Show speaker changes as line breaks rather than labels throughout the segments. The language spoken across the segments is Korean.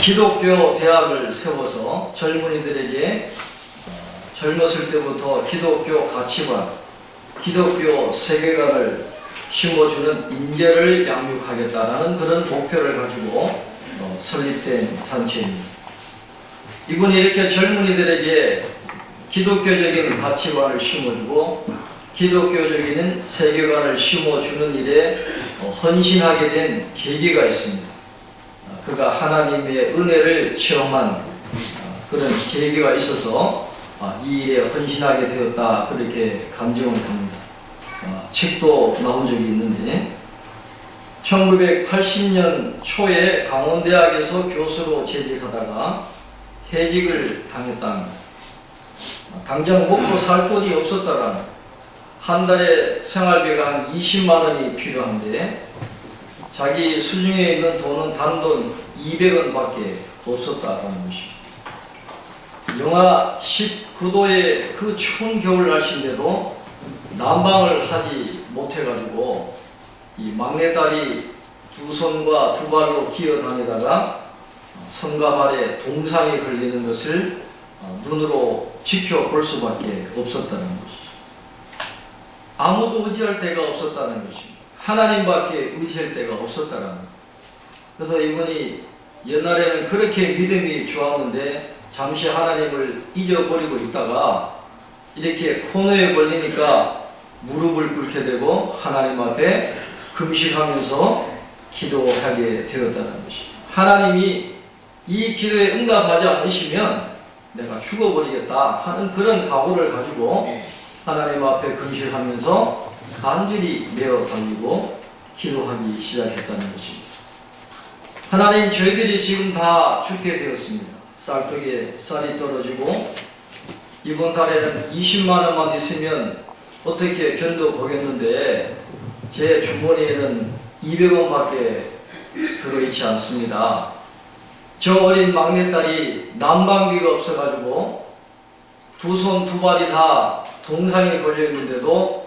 기독교 대학을 세워서 젊은이들에게 젊었을 때부터 기독교 가치관, 기독교 세계관을 심어주는 인재를 양육하겠다라는 그런 목표를 가지고 설립된 단체입니다. 이분이 이렇게 젊은이들에게 기독교적인 가치관을 심어주고 기독교적인 세계관을 심어주는 일에 헌신하게 된 계기가 있습니다. 그가 하나님의 은혜를 체험한 그런 계기가 있어서 이 일에 헌신하게 되었다, 그렇게 감정을 합니다. 책도 나온 적이 있는데 1980년 초에 강원대학에서 교수로 재직하다가 해직을 당했답니다. 당장 먹고 살 돈이 없었다라는, 한 달에 생활비가 한 20만 원이 필요한데 자기 수중에 있는 돈은 단돈 200원밖에 없었다라는 것입니다. 영하 19도의 그 추운 겨울 날씨인데도 난방을 하지 못해가지고 이 막내딸이 두 손과 두 발로 기어다니다가 손과 발에 동상이 걸리는 것을 눈으로 지켜볼 수밖에 없었다는 것이죠. 아무도 의지할 데가 없었다는 것입니다. 하나님밖에 의지할 데가 없었다는 것입니다. 그래서 이분이 옛날에는 그렇게 믿음이 좋았는데 잠시 하나님을 잊어버리고 있다가 이렇게 코너에 걸리니까 무릎을 꿇게 되고 하나님 앞에 금식하면서 기도하게 되었다는 것입니다. 하나님이 이 기도에 응답하지 않으시면 내가 죽어버리겠다 하는 그런 각오를 가지고 하나님 앞에 금식하면서 간절히 매어 달리고 기도하기 시작했다는 것입니다. 하나님, 저희들이 지금 다 죽게 되었습니다. 쌀떡에 쌀이 떨어지고 이번 달에는 20만 원만 있으면 어떻게 견뎌보겠는데 제 주머니에는 200원밖에 들어있지 않습니다. 저 어린 막내딸이 난방비가 없어가지고 두 손 두 발이 다 동상에 걸려있는데도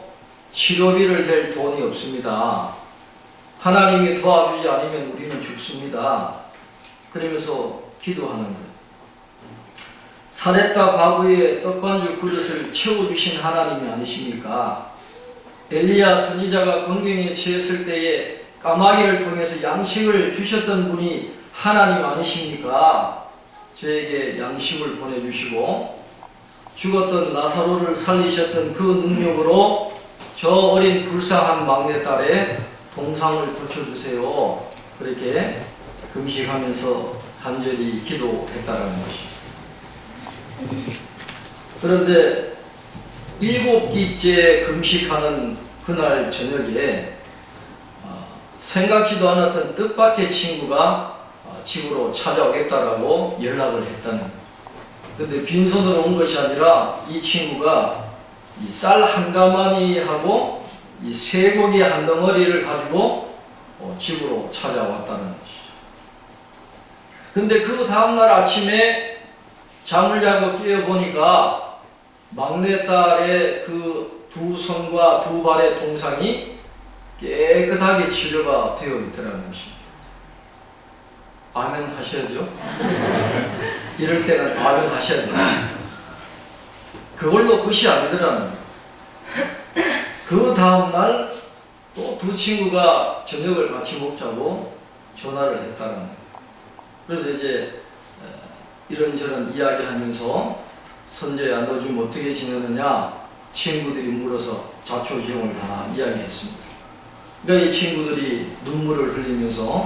치료비를 댈 돈이 없습니다. 하나님이 도와주지 않으면 우리는 죽습니다. 그러면서 기도하는 거예요. 사렙과 과부의 떡반죽 그릇을 채워주신 하나님이 아니십니까? 엘리야 선지자가 곤경에 처했을 때에 까마귀를 통해서 양식을 주셨던 분이 하나님 아니십니까? 저에게 양식을 보내주시고 죽었던 나사로를 살리셨던 그 능력으로 저 어린 불쌍한 막내딸의 동상을 붙여주세요. 그렇게 금식하면서 간절히 기도했다라는 것입니다. 그런데 7끼째 금식하는 그날 저녁에 생각지도 않았던 뜻밖의 친구가 집으로 찾아오겠다라고 연락을 했다는 거예요. 그런데 빈손으로 온 것이 아니라 이 친구가 이 쌀 한 가마니하고 이 쇠고기 한 덩어리를 가지고 집으로 찾아왔다는 것이죠. 근데 그 다음날 아침에 잠을 자고 깨어보니까 막내딸의 그 두 손과 두 발의 동상이 깨끗하게 치료가 되어 있더라는 것입니다. 아멘 하셔야죠. 이럴 때는 아멘 하셔야죠. 그걸로 끝이 아니더라는 거예요. 그 다음날 또 두 친구가 저녁을 같이 먹자고 전화를 했다는 거예요. 그래서 이제 이런저런 이야기하면서 선재야, 너 좀 어떻게 지내느냐 친구들이 물어서 자초지종을 다 이야기했습니다. 그러니까 이 친구들이 눈물을 흘리면서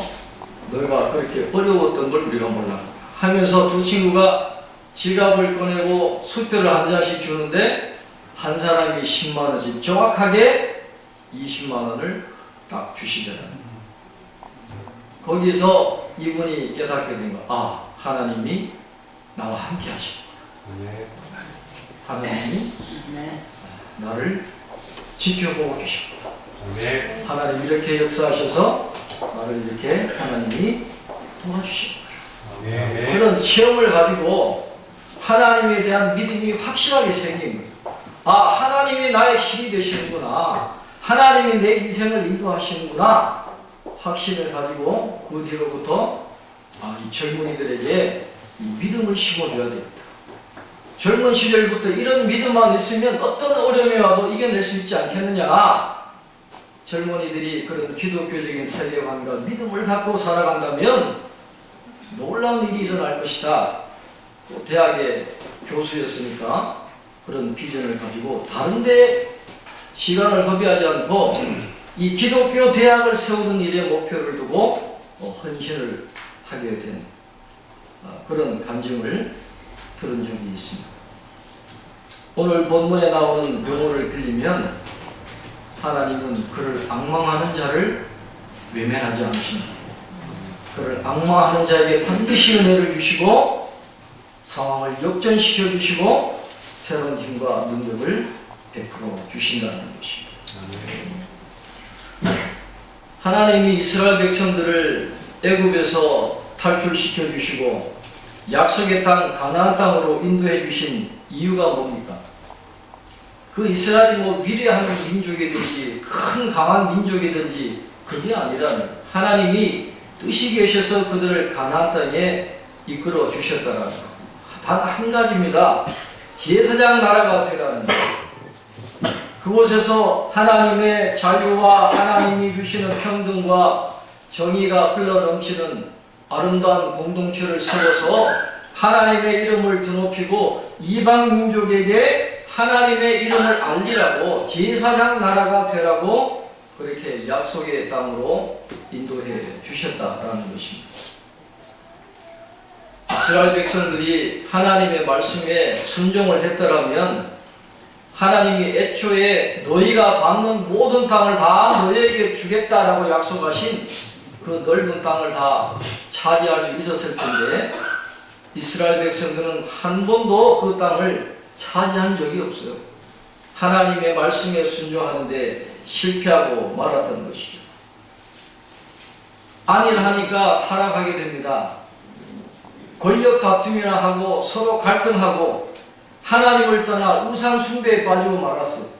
너희가 그렇게 어려웠던 걸 우리가 몰라 하면서 두 친구가 지갑을 꺼내고 수표를 한 장씩 주는데 한 사람이 10만 원씩 정확하게 20만 원을 딱 주시더라고요. 거기서 이분이 깨닫게 된 거, 아, 하나님이 나와 함께 하시고 하나님이 나를 지켜보고 계십니다. 하나님 이렇게 역사하셔서 나를 이렇게 하나님이 도와주십니다. 그런 체험을 가지고 하나님에 대한 믿음이 확실하게 생긴 거예요. 아, 하나님이 나의 힘이 되시는구나. 하나님이 내 인생을 인도하시는구나. 확신을 가지고 그 뒤로부터 이 젊은이들에게 이 믿음을 심어줘야 됩니다. 젊은 시절부터 이런 믿음만 있으면 어떤 어려움이 와도 이겨낼 수 있지 않겠느냐. 젊은이들이 그런 기독교적인 세계관과 믿음을 갖고 살아간다면 놀라운 일이 일어날 것이다. 또 대학의 교수였으니까 그런 비전을 가지고 다른데 시간을 허비하지 않고 이 기독교 대학을 세우는 일에 목표를 두고 헌신을 하게 된 그런 간증을 들은 적이 있습니다. 오늘 본문에 나오는 용어를 빌리면 하나님은 그를 앙망하는 자를 외면하지 않으십니다. 그를 앙망하는 자에게 반드시 은혜를 주시고 상황을 역전시켜 주시고 새로운 힘과 능력을 베풀어 주신다는 것입니다. 하나님이 이스라엘 백성들을 애굽에서 탈출시켜 주시고 약속의 땅 가나안 땅으로 인도해 주신 이유가 뭡니까? 그 이스라엘이 뭐 위대한 민족이든지 큰 강한 민족이든지 그게 아니라 하나님이 뜻이 계셔서 그들을 가나안 땅에 이끌어 주셨다라는 단 한 가지입니다. 제사장 나라가 되라는 것. 그곳에서 하나님의 자유와 하나님이 주시는 평등과 정의가 흘러넘치는 아름다운 공동체를 세워서 하나님의 이름을 드높이고 이방 민족에게 하나님의 이름을 알리라고 제사장 나라가 되라고 그렇게 약속의 땅으로 인도해 주셨다라는 것입니다. 이스라엘 백성들이 하나님의 말씀에 순종을 했더라면 하나님이 애초에 너희가 받는 모든 땅을 다 너희에게 주겠다라고 약속하신 그 넓은 땅을 다 차지할 수 있었을 텐데 이스라엘 백성들은 한 번도 그 땅을 차지한 적이 없어요. 하나님의 말씀에 순종하는데 실패하고 말았던 것이죠. 안일하니까 타락하게 됩니다. 권력 다툼이나 하고 서로 갈등하고 하나님을 떠나 우상 숭배에 빠지고 말았어.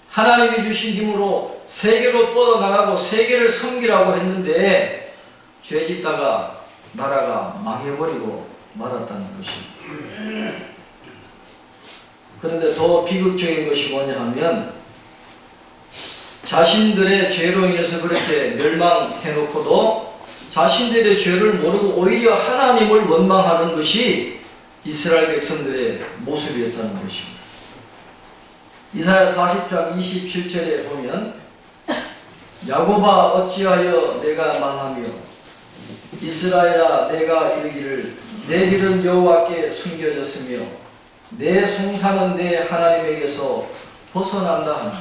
하나님이 주신 힘으로 세계로 뻗어나가고 세계를 섬기라고 했는데 죄짓다가 나라가 망해버리고 말았다는 것입니다. 그런데 더 비극적인 것이 뭐냐 하면 자신들의 죄로 인해서 그렇게 멸망해놓고도 자신들의 죄를 모르고 오히려 하나님을 원망하는 것이 이스라엘 백성들의 모습이었다는 것입니다. 이사야 40장 27절에 보면 야곱아 어찌하여 내가 망하며 이스라엘아 내가 이르기를 내 길은 여호와께 숨겨졌으며 내 송사는 내 하나님에게서 벗어난다 하니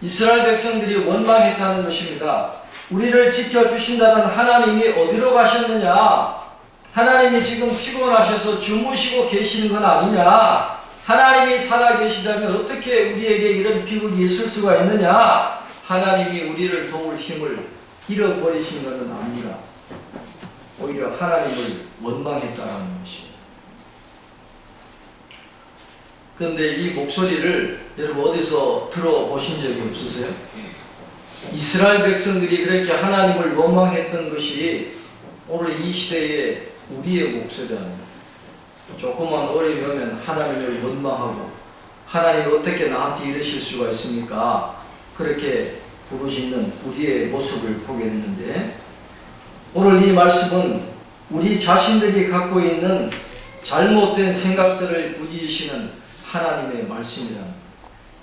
이스라엘 백성들이 원망했다는 것입니다. 우리를 지켜주신다는 하나님이 어디로 가셨느냐? 하나님이 지금 피곤하셔서 주무시고 계시는 건 아니냐? 하나님이 살아계시다면 어떻게 우리에게 이런 비극이 있을 수가 있느냐? 하나님이 우리를 도울 힘을 잃어버리신 것은 아니라 오히려 하나님을 원망했다는 것입니다. 그런데 이 목소리를 여러분 어디서 들어보신 적이 없으세요? 이스라엘 백성들이 그렇게 하나님을 원망했던 것이 오늘 이 시대에 우리의 목소리가 아닙니다. 조그만 어려움이 오면 하나님을 원망하고 하나님이 어떻게 나한테 이러실 수가 있습니까? 그렇게 부르짖는 우리의 모습을 보게 되는데 오늘 이 말씀은 우리 자신들이 갖고 있는 잘못된 생각들을 부지시는 하나님의 말씀이랍니다.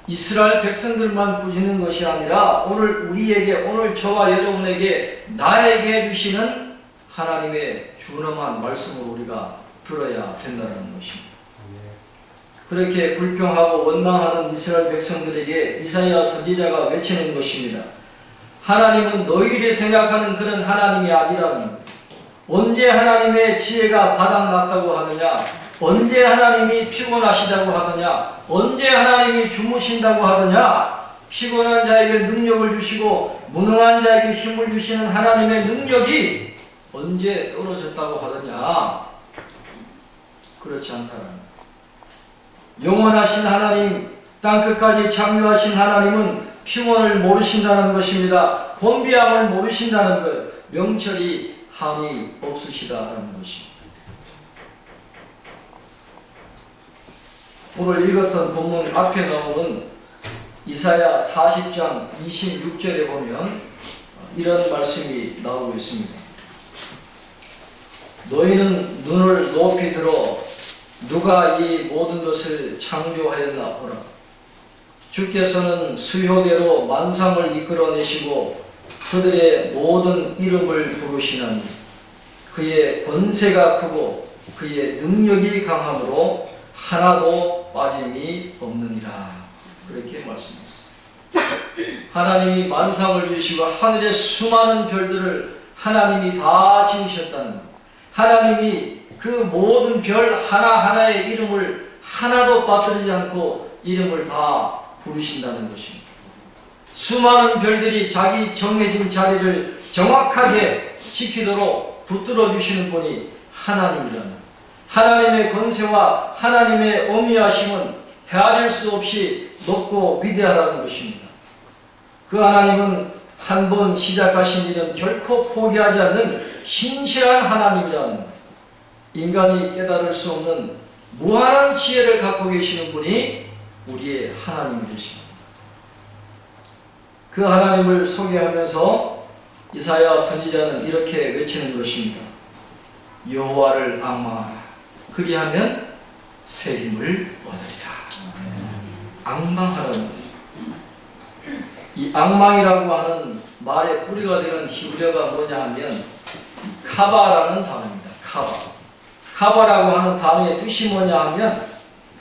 이스라엘 백성들만 부지는 것이 아니라 오늘 우리에게 오늘 저와 여러분에게 나에게 주시는 하나님의 준엄한 말씀을 우리가 들어야 된다는 것입니다. 그렇게 불평하고 원망하는 이스라엘 백성들에게 이사야 선지자가 외치는 것입니다. 하나님은 너희들이 생각하는 그런 하나님이 아니라는 언제 하나님의 지혜가 바닥났다고 하느냐? 언제 하나님이 피곤하시다고 하느냐? 언제 하나님이 주무신다고 하느냐? 피곤한 자에게 능력을 주시고 무능한 자에게 힘을 주시는 하나님의 능력이 언제 떨어졌다고 하느냐? 그렇지 않다는 영원하신 하나님, 땅끝까지 창조하신 하나님은 피곤을 모르신다는 것입니다. 곤비함을 모르신다는 것. 명철이 한이 없으시다라는 것입니다. 오늘 읽었던 본문 앞에 나오는 이사야 40장 26절에 보면 이런 말씀이 나오고 있습니다. 너희는 눈을 높이 들어 누가 이 모든 것을 창조하였나 보라. 주께서는 수효대로 만상을 이끌어내시고 그들의 모든 이름을 부르시나니 그의 권세가 크고 그의 능력이 강함으로 하나도 빠짐이 없느니라. 그렇게 말씀했습니다. 하나님이 만상을 주시고 하늘의 수많은 별들을 하나님이 다 지으셨다는 것. 하나님이 그 모든 별 하나하나의 이름을 하나도 빠뜨리지 않고 이름을 다 부르신다는 것입니다. 수많은 별들이 자기 정해진 자리를 정확하게 지키도록 붙들어 주시는 분이 하나님이라는 하나님의 권세와 하나님의 어미하심은 헤아릴 수 없이 높고 위대하다는 것입니다. 그 하나님은 한 번 시작하신 일은 결코 포기하지 않는 신실한 하나님이라는 것. 인간이 깨달을 수 없는 무한한 지혜를 갖고 계시는 분이 우리의 하나님이 되십니다. 그 하나님을 소개하면서 이사야 선지자는 이렇게 외치는 것입니다. 여호와를 앙망하라. 그리하면 새 힘을 얻으리라. 앙망하라는 것입니다. 이 앙망이라고 하는 말의 뿌리가 되는 히브리어가 뭐냐 하면 카바라는 단어입니다. 카바라고 하는 단어의 뜻이 뭐냐 하면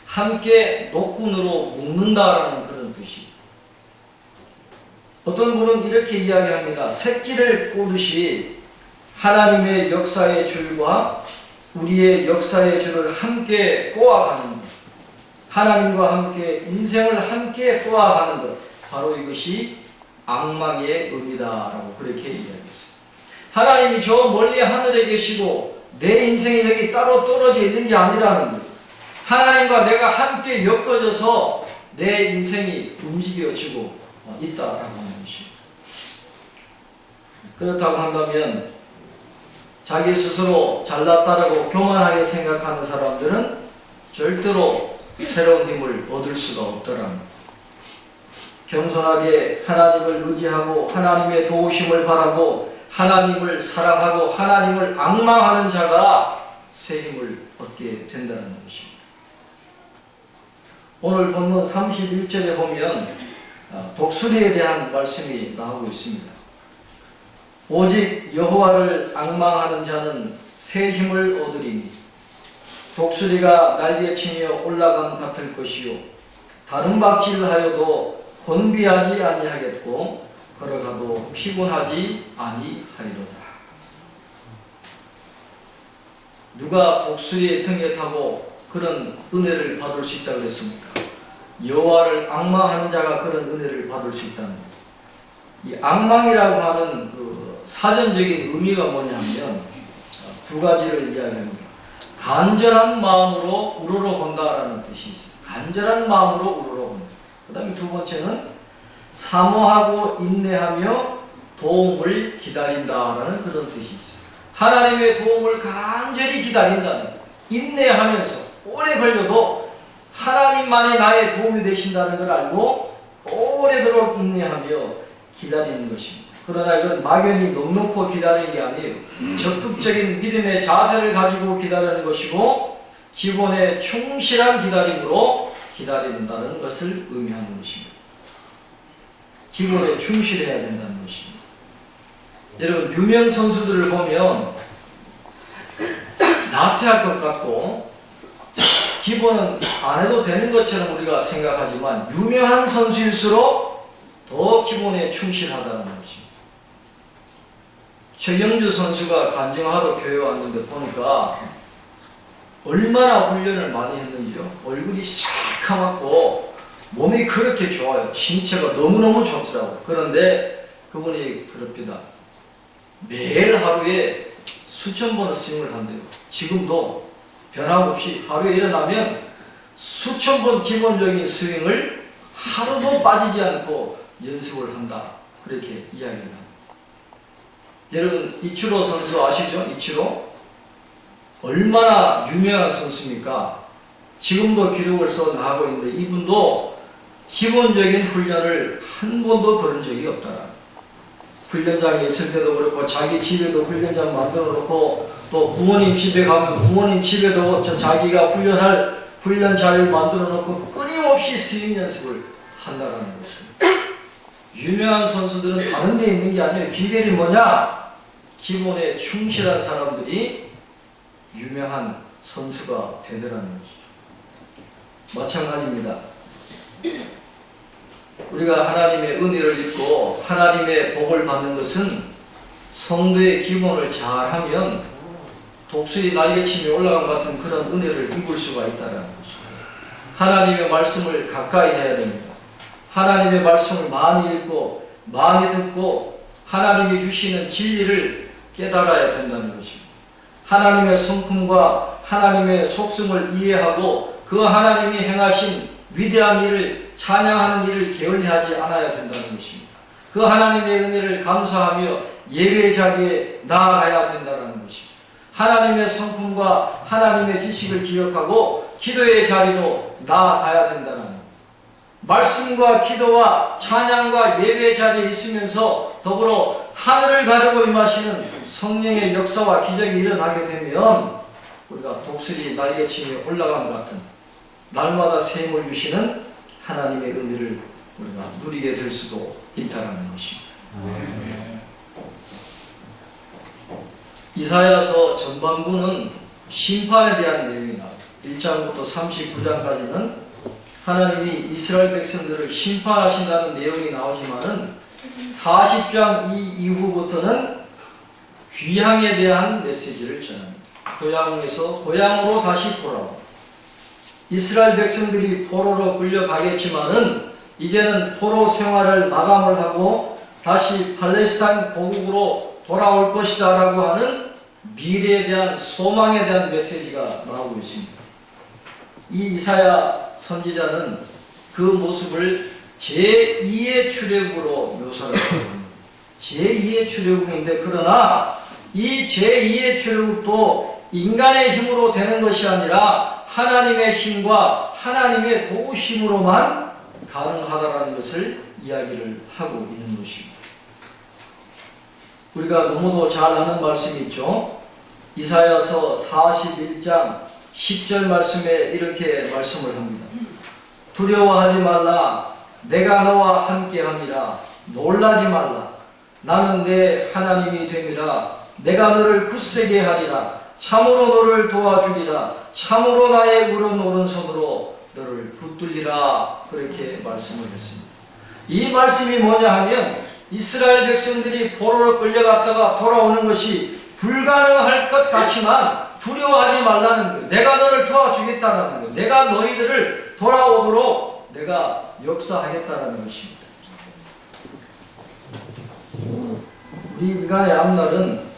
함께 녹군으로 묶는다라는 그런 뜻입니다. 어떤 분은 이렇게 이야기합니다. 새끼를 꼬듯이 하나님의 역사의 줄과 우리의 역사의 줄을 함께 꼬아가는 것. 하나님과 함께 인생을 함께 꼬아가는 것. 바로 이것이 앙망의 의미다라고 그렇게 이야기했습니다. 하나님이 저 멀리 하늘에 계시고 내 인생이 여기 따로 떨어져 있는 게 아니라는 거예요. 하나님과 내가 함께 엮어져서 내 인생이 움직여지고 있다라고 하는 것입니다. 그렇다고 한다면 자기 스스로 잘났다라고 교만하게 생각하는 사람들은 절대로 새로운 힘을 얻을 수가 없더라는 거예요. 겸손하게 하나님을 의지하고 하나님의 도우심을 바라고 하나님을 사랑하고 하나님을 앙망하는 자가 새 힘을 얻게 된다는 것입니다. 오늘 본문 31절에 보면 독수리에 대한 말씀이 나오고 있습니다. 오직 여호와를 앙망하는 자는 새 힘을 얻으리니 독수리가 날개치며 올라감 같을 것이요 다른 박질하여도 곤비하지 아니하겠고 걸어가도 피곤하지 아니하리로다. 누가 독수리의 등에 타고 그런 은혜를 받을 수 있다고 그랬습니까? 여호와를 앙망하는 자가 그런 은혜를 받을 수 있다는 것. 이 앙망이라고 하는 그 사전적인 의미가 뭐냐면 두 가지를 이야기합니다. 간절한 마음으로 우러러본다라는 뜻이 있습니다. 간절한 마음으로 우러러본다. 그 다음에 두 번째는 사모하고 인내하며 도움을 기다린다라는 그런 뜻이 있어요. 하나님의 도움을 간절히 기다린다는, 인내하면서 오래 걸려도 하나님만이 나의 도움이 되신다는 걸 알고 오래도록 인내하며 기다리는 것입니다. 그러나 이건 막연히 넉넉히 기다리는 게 아니에요. 적극적인 믿음의 자세를 가지고 기다리는 것이고 기본에 충실한 기다림으로 기다린다는 것을 의미하는 것입니다. 기본에 충실해야 된다는 것입니다. 여러분, 유명 선수들을 보면 나태할 것 같고 기본은 안 해도 되는 것처럼 우리가 생각하지만 유명한 선수일수록 더 기본에 충실하다는 것입니다. 최경주 선수가 간증하러 교회에 왔는데 보니까 얼마나 훈련을 많이 했는지요. 얼굴이 새카맣고 몸이 그렇게 좋아요. 신체가 너무너무 좋더라고요. 그런데 그분이 그럽니다. 매일 하루에 수천 번의 스윙을 한대요. 지금도 변함없이 하루에 일어나면 수천 번 기본적인 스윙을 하루도 빠지지 않고 연습을 한다. 그렇게 이야기합니다. 여러분 이치로 선수 아시죠? 이치로 얼마나 유명한 선수입니까? 지금도 기록을 써 나가고 있는데 이분도 기본적인 훈련을 한 번도 그런 적이 없다. 훈련장에 있을 때도 그렇고 자기 집에도 훈련장 만들어 놓고 또 부모님 집에 가면 부모님 집에도 자기가 훈련할 훈련 자리를 만들어 놓고 끊임없이 스윙 연습을 한다는 것입니다. 유명한 선수들은 다른 데 있는 게 아니에요. 비결이 뭐냐? 기본에 충실한 사람들이 유명한 선수가 되더라는 것이죠. 마찬가지입니다. 우리가 하나님의 은혜를 입고 하나님의 복을 받는 것은 성도의 기본을 잘하면 독수리 날개침이 올라간 것 같은 그런 은혜를 입을 수가 있다는 것입니다. 하나님의 말씀을 가까이 해야 됩니다. 하나님의 말씀을 많이 읽고 많이 듣고 하나님이 주시는 진리를 깨달아야 된다는 것입니다. 하나님의 성품과 하나님의 속성을 이해하고 그 하나님이 행하신 위대한 일을 찬양하는 일을 게을리하지 않아야 된다는 것입니다. 그 하나님의 은혜를 감사하며 예배 자리에 나아가야 된다는 것입니다. 하나님의 성품과 하나님의 지식을 기억하고 기도의 자리로 나아가야 된다는 것. 말씀과 기도와 찬양과 예배 자리에 있으면서 더불어 하늘을 가르고 임하시는 성령의 역사와 기적이 일어나게 되면 우리가 독수리 날개침이 올라간 것 같은 날마다 샘을 주시는 하나님의 은혜를 우리가 누리게 될 수도 있다는 것입니다. 이사야서 전반부는 심판에 대한 내용이 나옵니다. 1장부터 39장까지는 하나님이 이스라엘 백성들을 심판하신다는 내용이 나오지만은 40장 이후부터는 귀향에 대한 메시지를 전합니다. 고향에서 고향으로 다시 돌아옵니다. 이스라엘 백성들이 포로로 끌려가겠지만은 이제는 포로 생활을 마감을 하고 다시 팔레스타인 고국으로 돌아올 것이다 라고 하는 미래에 대한 소망에 대한 메시지가 나오고 있습니다. 이 이사야 선지자는 그 모습을 제2의 출애굽으로 묘사를 합니다. 제2의 출애굽인데 그러나 이 제2의 출애굽도 인간의 힘으로 되는 것이 아니라 하나님의 힘과 하나님의 도우심으로만 가능하다는 것을 이야기를 하고 있는 것입니다. 우리가 너무도 잘 아는 말씀이 있죠. 이사야서 41장 10절 말씀에 이렇게 말씀을 합니다. 두려워하지 말라. 내가 너와 함께함이라. 놀라지 말라. 나는 내 하나님이 됨이라. 내가 너를 굳세게 하리라. 참으로 너를 도와주리라. 참으로 나의 오른손으로 너를 붙들리라. 그렇게 말씀을 했습니다. 이 말씀이 뭐냐 하면 이스라엘 백성들이 포로로 끌려갔다가 돌아오는 것이 불가능할 것 같지만 두려워하지 말라는 거예요. 내가 너를 도와주겠다는 거예요. 내가 너희들을 돌아오도록 내가 역사하겠다는 것입니다. 우리 인간의 앞날은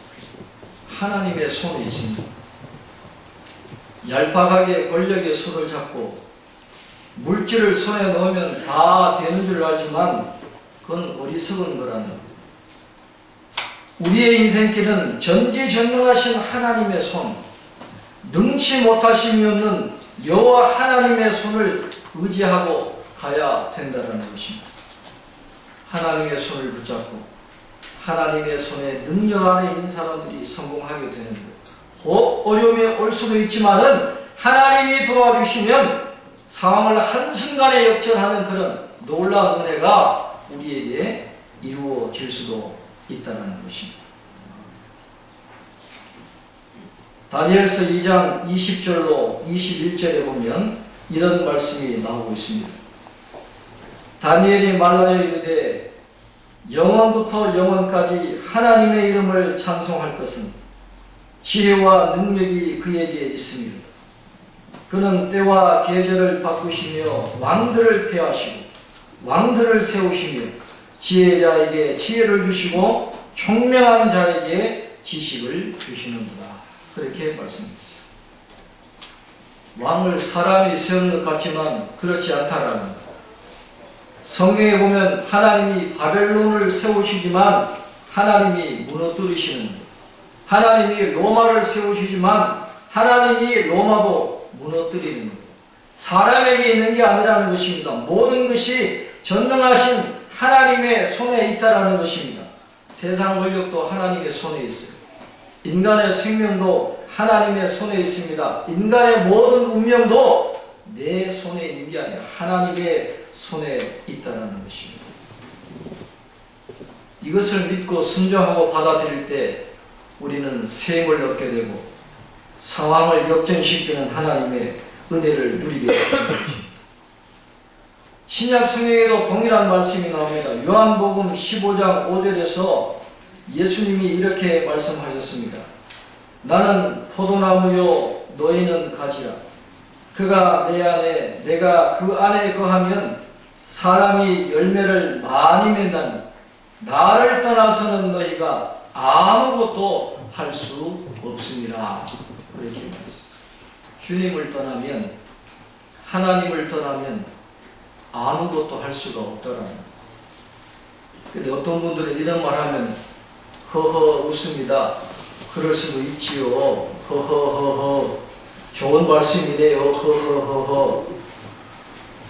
하나님의 손에 있습니다. 얄팍하게 권력의 손을 잡고 물질을 손에 넣으면 다 되는 줄 알지만 그건 어리석은 거라는 거예요. 우리의 인생길은 전지전능하신 하나님의 손, 능치 못하심이 없는 여호와 하나님의 손을 의지하고 가야 된다는 것입니다. 하나님의 손을 붙잡고 하나님의 손에 능력 안에 있는 사람들이 성공하게 되는 거예요. 혹 어려움이 올 수도 있지만은 하나님이 도와주시면 상황을 한순간에 역전하는 그런 놀라운 은혜가 우리에게 이루어질 수도 있다는 것입니다. 다니엘서 2장 20절로 21절에 보면 이런 말씀이 나오고 있습니다. 다니엘이 말하여 이르되 영원부터 영원까지 하나님의 이름을 찬송할 것은 지혜와 능력이 그에게 있습니다. 그는 때와 계절을 바꾸시며 왕들을 폐하시고 왕들을 세우시며 지혜자에게 지혜를 주시고 총명한 자에게 지식을 주시는구나. 그렇게 말씀했어요. 왕을 사람이 세우는 것 같지만 그렇지 않다라는 것. 성경에 보면 하나님이 바벨론을 세우시지만 하나님이 무너뜨리시는 것. 하나님이 로마를 세우시지만 하나님이 로마도 무너뜨리는 것. 사람에게 있는 게 아니라는 것입니다. 모든 것이 전능하신 하나님의 손에 있다라는 것입니다. 세상 권력도 하나님의 손에 있어요. 인간의 생명도 하나님의 손에 있습니다. 인간의 모든 운명도 내 손에 있는 게 아니라 하나님의 손에 있다는 것입니다. 이것을 믿고 순종하고 받아들일 때 우리는 셈을 얻게 되고 상황을 역전시키는 하나님의 은혜를 누리게 되는 것입니다. 신약 성경에도 동일한 말씀이 나옵니다. 요한복음 15장 5절에서 예수님이 이렇게 말씀하셨습니다. 나는 포도나무요 너희는 가지라. 그가 내 안에 내가 그 안에 거하면 사람이 열매를 많이 맺나니 나를 떠나서는 너희가 아무것도 할 수 없습니다. 그렇게 말했습니다. 주님을 떠나면 하나님을 떠나면 아무것도 할 수가 없더라는 거예요. 근데 어떤 분들은 이런 말 하면 허허 웃습니다. 그럴 수도 있지요. 허허허허 좋은 말씀이네요. 허허허허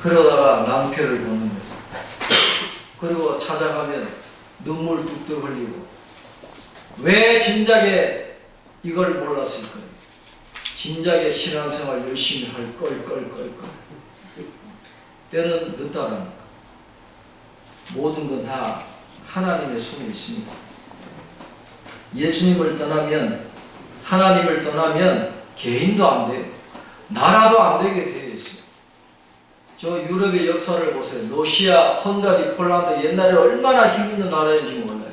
그러다가 낭패를 보는 거죠. 그리고 찾아가면 눈물 뚝뚝 흘리고 왜 진작에 이걸 몰랐을까요? 진작에 신앙생활 열심히 할 걸. 때는 늦다라는 것. 모든 건 다 하나님의 손에 있습니다. 예수님을 떠나면 하나님을 떠나면 개인도 안 돼요. 나라도 안 되게 되어 있어요. 저 유럽의 역사를 보세요. 러시아, 헝가리, 폴란드 옛날에 얼마나 힘있는 나라인지 몰라요.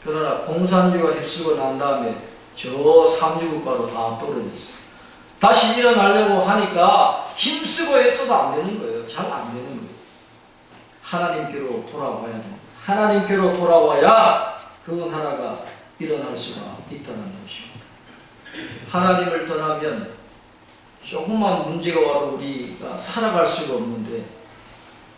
그러나 공산주의가 휩쓸고 난 다음에 저 삼주국가로 다 떨어졌어요. 다시 일어나려고 하니까 힘쓰고 애써도 안 되는 거예요. 잘 안 되는 거예요. 하나님께로 돌아와야 됩니다. 하나님께로 돌아와야 그 나라가 일어날 수가 있다는 것입니다. 하나님을 떠나면 조금만 문제가 와도 우리가 살아갈 수가 없는데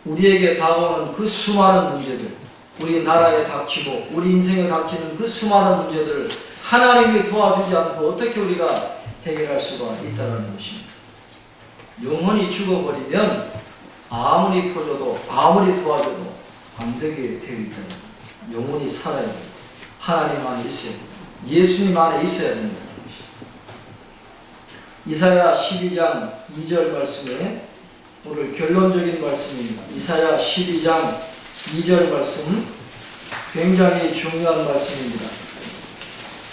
우리에게 다가오는 그 수많은 문제들, 우리 나라에 닥치고 우리 인생에 닥치는 그 수많은 문제들을 하나님이 도와주지 않고 어떻게 우리가 해결할 수가 있다는 것입니다. 영혼이 죽어버리면 아무리 퍼줘도 아무리 도와줘도 안 되게 되어 있다는 거예요. 영혼이 살아야 돼요. 하나님 안에 있어야 돼요. 예수님 안에 있어야 된다는 것입니다. 이사야 12장 2절 말씀에 오늘 결론적인 말씀입니다. 이사야 12장 2절 말씀 굉장히 중요한 말씀입니다.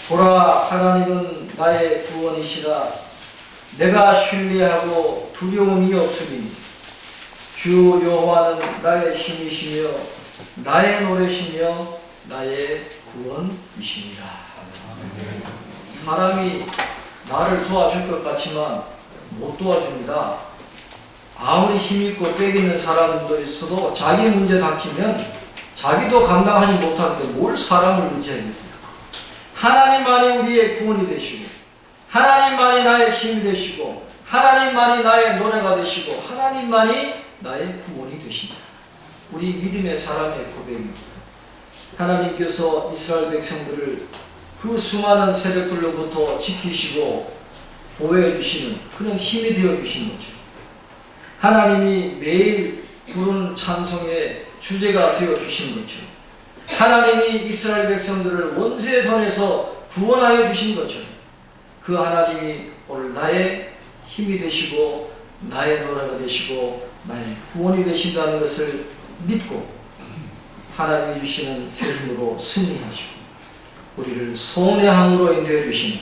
보라 하나님은 나의 구원이시라. 내가 신뢰하고 두려움이 없으리니 주 여호와는 나의 힘이시며 나의 노래시며 나의 구원이시니라. 사람이 나를 도와줄 것 같지만 못 도와줍니다. 아무리 힘있고 빽 있는 사람도 있어도 자기 문제 닥치면 자기도 감당하지 못하는데 뭘 사람을 의지하겠어요. 하나님만이 우리의 구원이 되시고 하나님만이 나의 힘이 되시고 하나님만이 나의 노래가 되시고 하나님만이 나의 구원이 되신다. 우리 믿음의 사람의 고백입니다. 하나님께서 이스라엘 백성들을 그 수많은 세력들로부터 지키시고 보호해 주시는 그런 힘이 되어 주신 거죠. 하나님이 매일 부르는 찬송의 주제가 되어 주신 거죠. 하나님이 이스라엘 백성들을 원수의 손에서 구원하여 주신 거죠. 그 하나님이 오늘 나의 힘이 되시고 나의 노래가 되시고 나의 구원이 되신다는 것을 믿고 하나님이 주시는 새 힘으로 승리하시고 우리를 손해함으로 인도해 주시는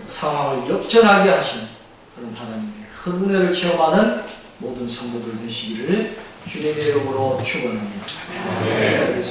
상황을 역전하게 하시는 그런 하나님의 큰 은혜를 체험하는 모든 성도들 되시기를 주님의 이름으로 축원합니다. 네.